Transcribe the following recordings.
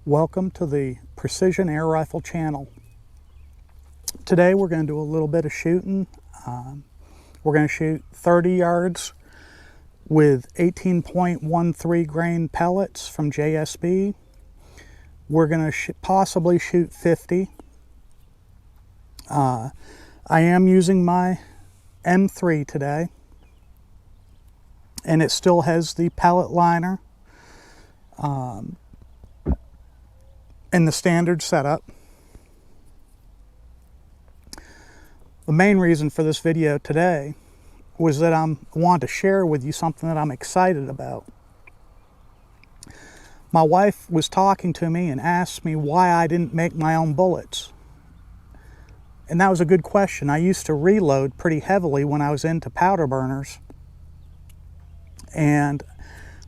Welcome to the Precision Air Rifle channel. Today we're going to do a little bit of shooting. We're going to shoot 30 yards with 18.13 grain pellets from JSB. We're going to possibly shoot 50. I am using my M3 today, and it still has the pellet liner in the standard setup. The main reason for this video today was that I want to share with you something that I'm excited about. My wife was talking to me and asked me why I didn't make my own bullets. And that was a good question. I used to reload pretty heavily when I was into powder burners, and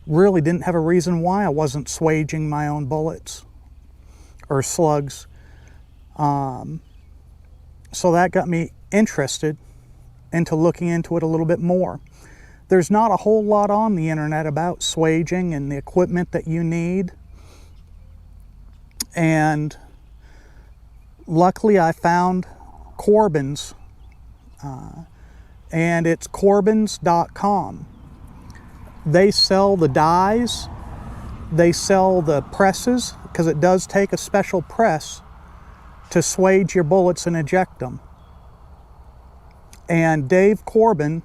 really didn't have a reason why I wasn't swaging my own bullets or slugs. So that got me interested into looking into it a little bit more. There's not a whole lot on the internet about swaging and the equipment that you need. And luckily I found Corbin's, and it's corbins.com. They sell the dies, they sell the presses, because it does take a special press to swage your bullets and eject them. And Dave Corbin,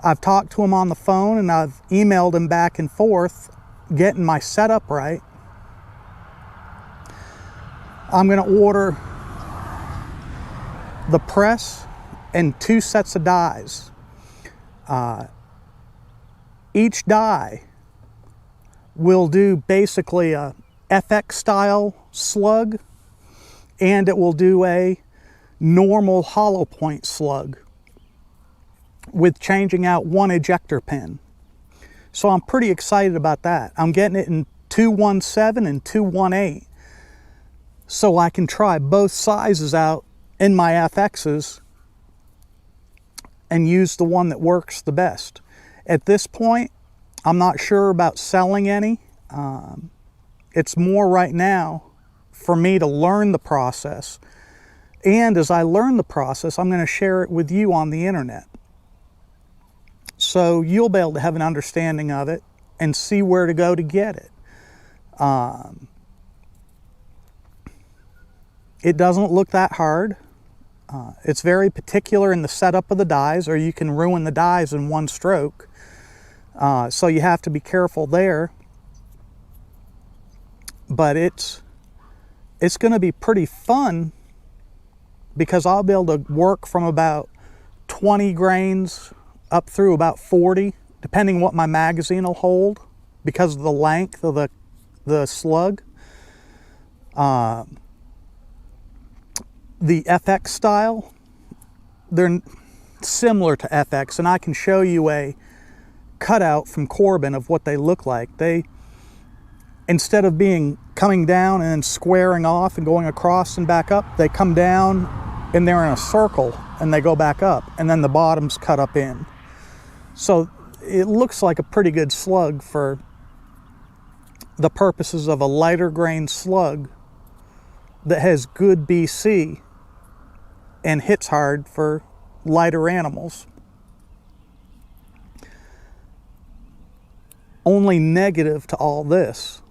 I've talked to him on the phone and I've emailed him back and forth getting my setup right. I'm going to order the press and 2 sets of dies. Each die will do basically a FX style slug, and it will do a normal hollow point slug with changing out 1 ejector pin. So I'm pretty excited about that. I'm getting it in 217 and 218, so I can try both sizes out in my FXs and use the one that works the best. At this point, I'm not sure about selling any. It's more right now for me to learn the process. And as I learn the process, I'm going to share it with you on the internet. So you'll be able to have an understanding of it and see where to go to get it. It doesn't look that hard. It's very particular in the setup of the dies, or you can ruin the dies in one stroke. So you have to be careful there. But it's going to be pretty fun, because I'll be able to work from about 20 grains up through about 40, depending what my magazine will hold, because of the length of the slug. The FX style, they're similar to FX, and I can show you a cutout from Corbin of what they look like. They, instead of coming down and then squaring off and going across and back up, they come down and they're in a circle and they go back up, and then the bottom's cut up in. So it looks like a pretty good slug for the purposes of a lighter grain slug that has good BC and hits hard for lighter animals. Only negative to all this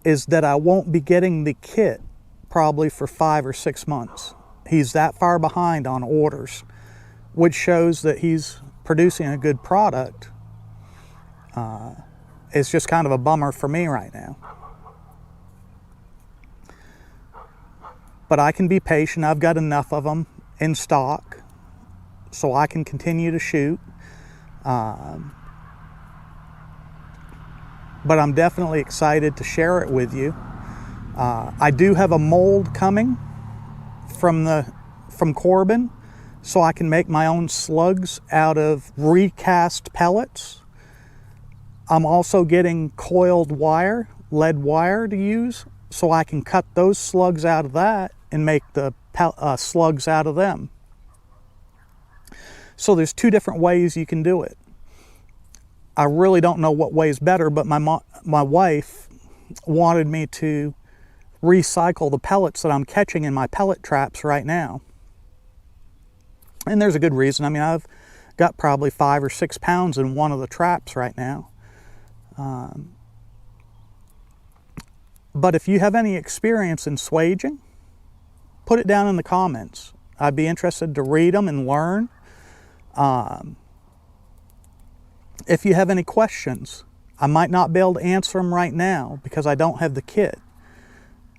is that I won't be getting the kit probably for 5 or 6 months. He's that far behind on orders, which shows that he's producing a good product. It's just kind of a bummer for me right now. But I can be patient. I've got enough of them in stock, so I can continue to shoot. But I'm definitely excited to share it with you. I do have a mold coming from Corbin, so I can make my own slugs out of recast pellets. I'm also getting coiled wire, lead wire to use, so I can cut those slugs out of that and make the slugs out of them. So there's 2 different ways you can do it. I really don't know what way is better, but my wife wanted me to recycle the pellets that I'm catching in my pellet traps right now. And there's a good reason. I mean, I've got probably 5 or 6 pounds in one of the traps right now. But if you have any experience in swaging, put it down in the comments. I'd be interested to read them and learn. If you have any questions, I might not be able to answer them right now because I don't have the kit.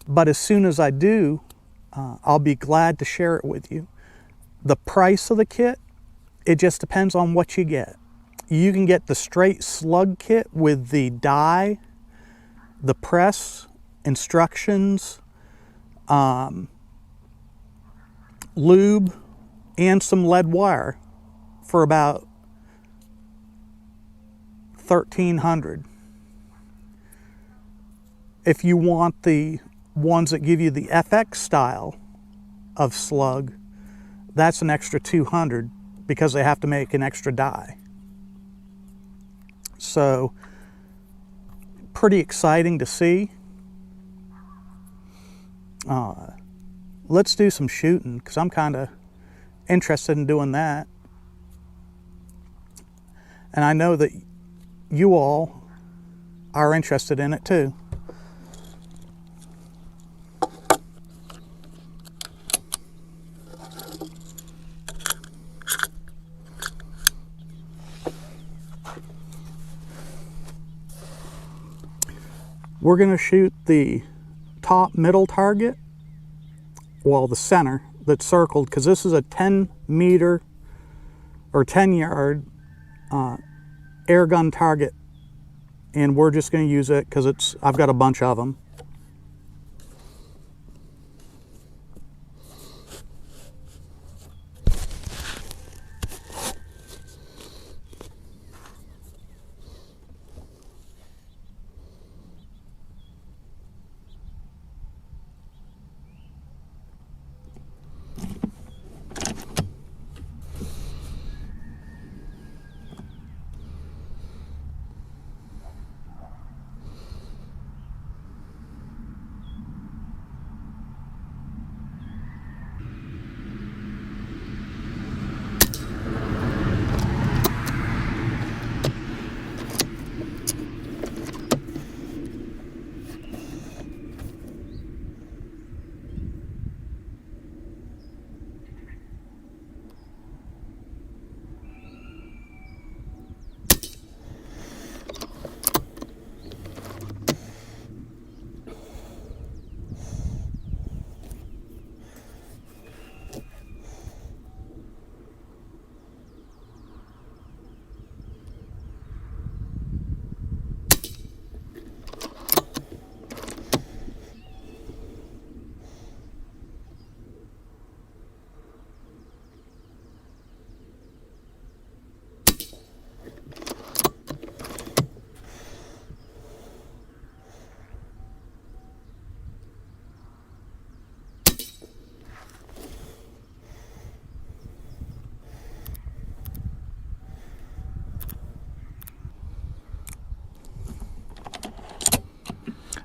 But as soon as I do, I'll be glad to share it with you. The price of the kit, it just depends on what you get. You can get the straight Slug kit with the dye, the press, instructions, lube, and some lead wire for about $1,300. If you want the ones that give you the FX style of Slug, that's an extra $200 because they have to make an extra dye. So pretty exciting to see. Let's do some shooting because I'm kind of interested in doing that. And I know that you all are interested in it too. We're going to shoot the top middle target, well, the center that's circled, because this is a 10 meter or 10 yard air gun target, and we're just going to use it because I've got a bunch of them.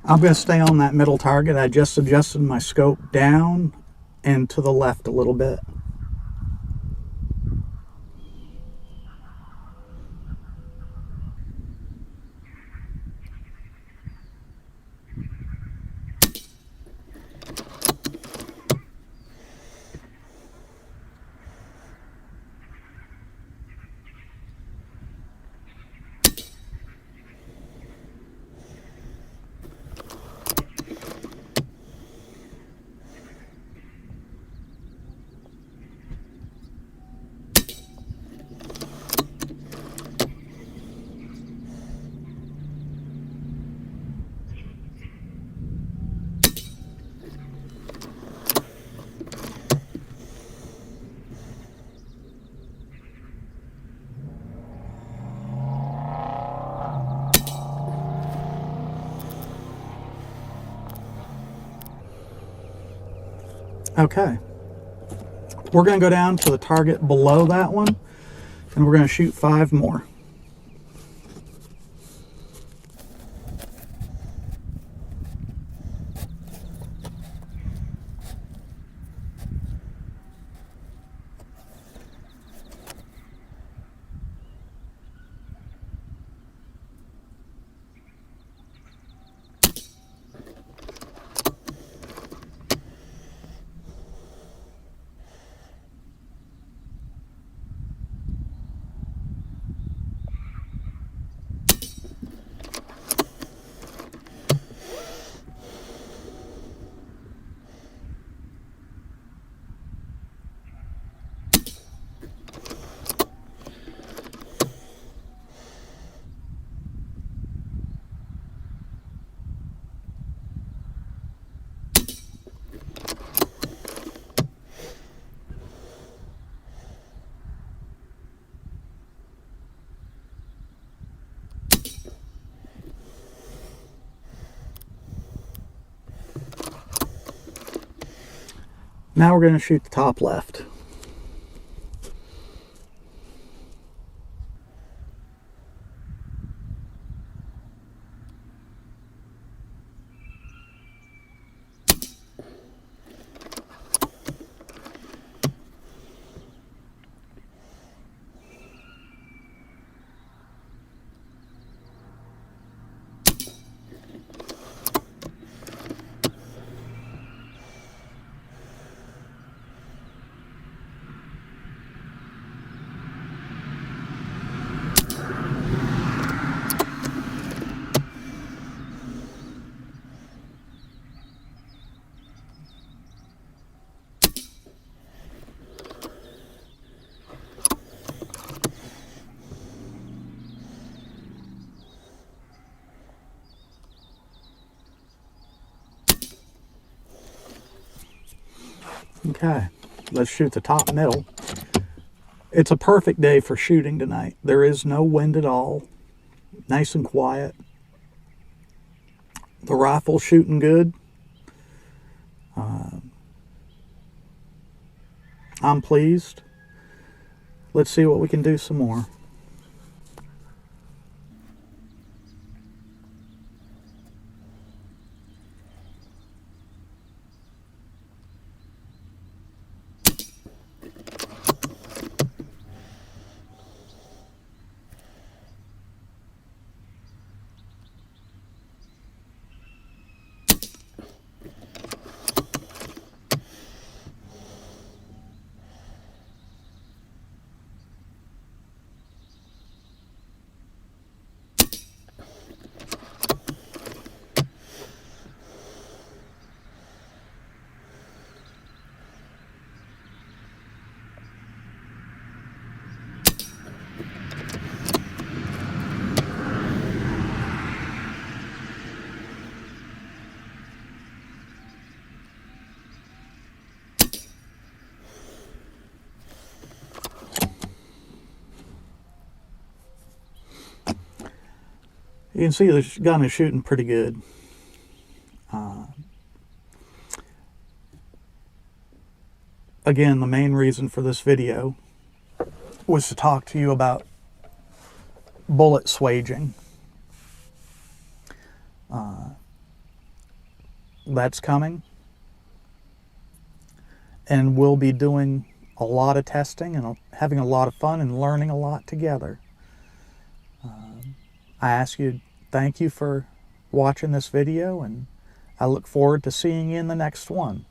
I'm going to stay on that middle target. I just adjusted my scope down and to the left a little bit. Okay, we're going to go down to the target below that one, and we're going to shoot 5 more. Now we're going to shoot the top left. Okay, let's shoot the top middle. It's a perfect day for shooting tonight. There is no wind at all. Nice and quiet. The rifle's shooting good. I'm pleased. Let's see what we can do some more. You can see the gun is shooting pretty good. Again, the main reason for this video was to talk to you about bullet swaging. That's coming. And we'll be doing a lot of testing and having a lot of fun and learning a lot together. I ask you, thank you for watching this video, and I look forward to seeing you in the next one.